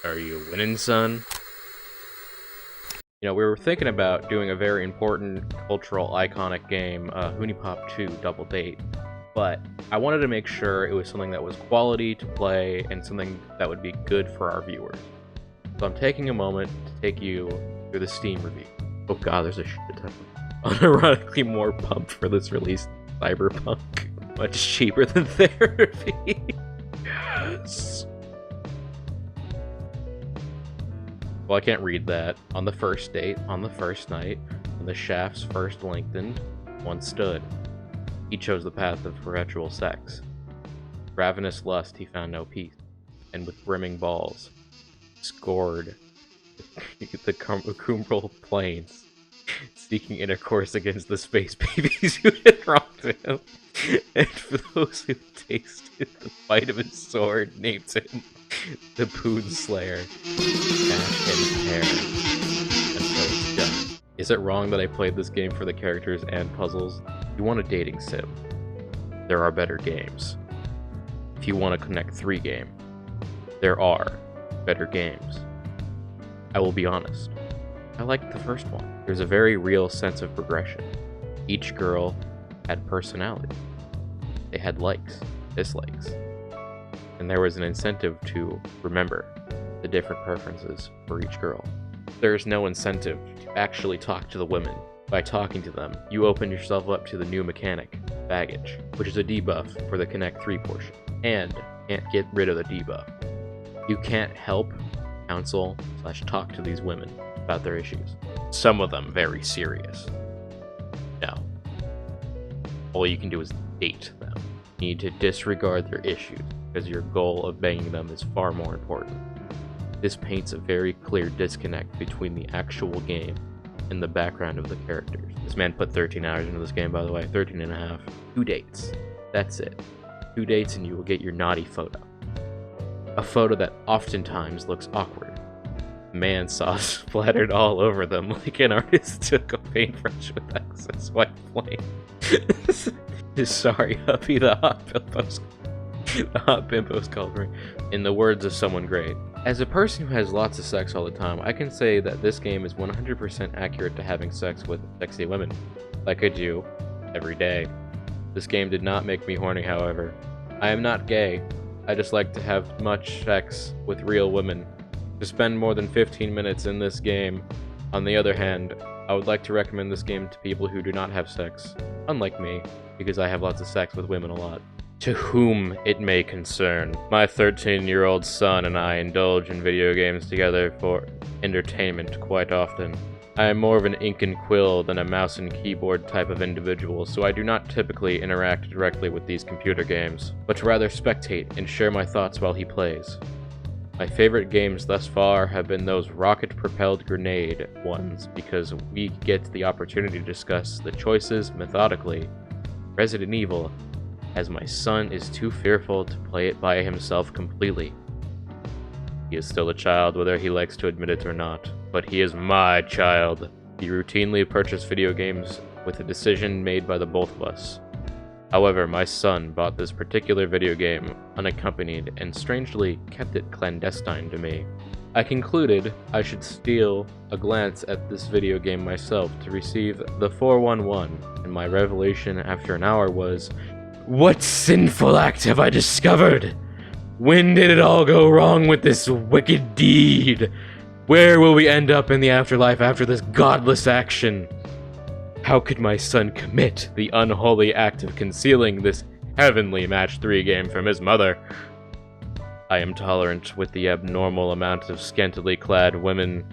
Are you winning, son? You know, we were thinking about doing a very important cultural iconic game, HuniePop 2 Double Date, but I wanted to make sure it was something that was quality to play and something that would be good for our viewers. So I'm taking a moment to take you through the Steam review. Oh god, there's a shit ton of unironically more pumped for this release than Cyberpunk. Much cheaper than therapy. Yes. Well, I can't read that. On the first date, on the first night, when the shafts first lengthened, one stood. He chose the path of perpetual sex. Ravenous lust, he found no peace, and with brimming balls, scored the cumbral plains, seeking intercourse against the space babies who had wronged him, and for those who tasted the bite of his sword, named him the Poon Slayer, Ash and Pear, until it's done. Is it wrong that I played this game for the characters and puzzles? If you want a dating sim, there are better games. If you want a Connect 3 game, there are better games. I will be honest, I liked the first one. There's a very real sense of progression. Each girl had personality. They had likes, dislikes, and there was an incentive to remember the different preferences for each girl. There's no incentive to actually talk to the women. By talking to them, you open yourself up to the new mechanic, baggage, which is a debuff for the Connect 3 portion, and can't get rid of the debuff. You can't help, counsel, / talk to these women about their issues. Some of them very serious. No. All you can do is date them. You need to disregard their issues, because your goal of banging them is far more important. This paints a very clear disconnect between the actual game and the background of the characters. This man put 13 hours into this game, by the way, 13 and a half. 2 dates. That's it. 2 dates and you will get your naughty photo. A photo that oftentimes looks awkward. Man sauce splattered all over them like an artist took a paintbrush with excess white flame. Sorry, hubby, the hot bimbo's called me. In the words of someone great. As a person who has lots of sex all the time, I can say that this game is 100% accurate to having sex with sexy women, like I do every day. This game did not make me horny, however. I am not gay. I just like to have much sex with real women. To spend more than 15 minutes in this game, on the other hand, I would like to recommend this game to people who do not have sex, unlike me, because I have lots of sex with women a lot. To whom it may concern, my 13-year-old son and I indulge in video games together for entertainment quite often. I am more of an ink and quill than a mouse and keyboard type of individual, so I do not typically interact directly with these computer games, but rather spectate and share my thoughts while he plays. My favorite games thus far have been those rocket-propelled grenade ones, because we get the opportunity to discuss the choices methodically. Resident Evil, as my son is too fearful to play it by himself completely. He is still a child, whether he likes to admit it or not, but he is my child. We routinely purchase video games with a decision made by the both of us. However, my son bought this particular video game unaccompanied and strangely kept it clandestine to me. I concluded I should steal a glance at this video game myself to receive the 411, and my revelation after an hour was, what sinful act have I discovered? When did it all go wrong with this wicked deed? Where will we end up in the afterlife after this godless action? How could my son commit the unholy act of concealing this heavenly Match 3 game from his mother? I am tolerant with the abnormal amount of scantily clad women,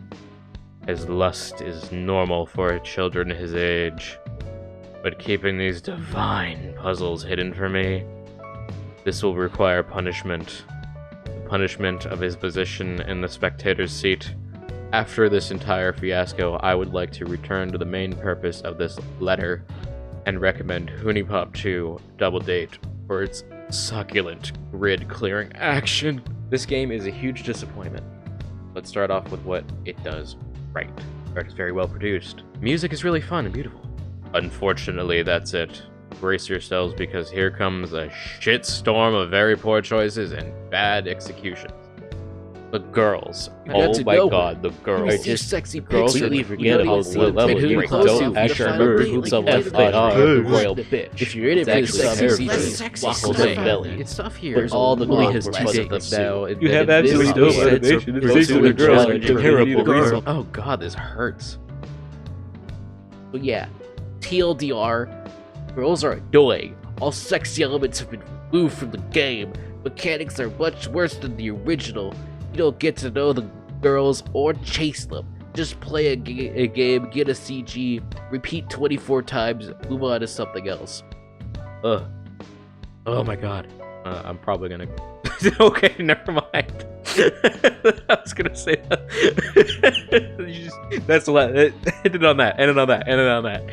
as lust is normal for children his age. But keeping these divine puzzles hidden from me, this will require punishment. The punishment of his position in the spectator's seat. After this entire fiasco, I would like to return to the main purpose of this letter and recommend HuniePop 2 Double Date for its succulent grid-clearing action. This game is a huge disappointment. Let's start off with what it does right. It's very well produced. Music is really fun and beautiful. Unfortunately, that's it. Brace yourselves, because here comes a shitstorm of very poor choices and bad executions. The girls. You got Oh to my know god, the You girls. see sexy Girls pictures. completely forget about what what level who you close don't to actually the remember final who date, the like, F they are, the the royal bitch. If you're in it It's for the actually sexy hair season, braid. sexy walk stuff. away. belly. It's tough here. There's all the Literally lot has less two to of do. now. You have and this absolutely no is motivation. it's It's also actually a challenge for terrible the girl. girl. Oh god, this hurts. But yeah, TLDR, girls are annoying. All sexy elements have been removed from the game. Mechanics are much worse than the original. You don't get to know the girls or chase them. Just play a game, get a CG, repeat 24 times, move on to something else. Ugh. Oh my god. I'm probably gonna. Okay, never mind. I was gonna say that. That's a lot. Ended on that. Ended on that.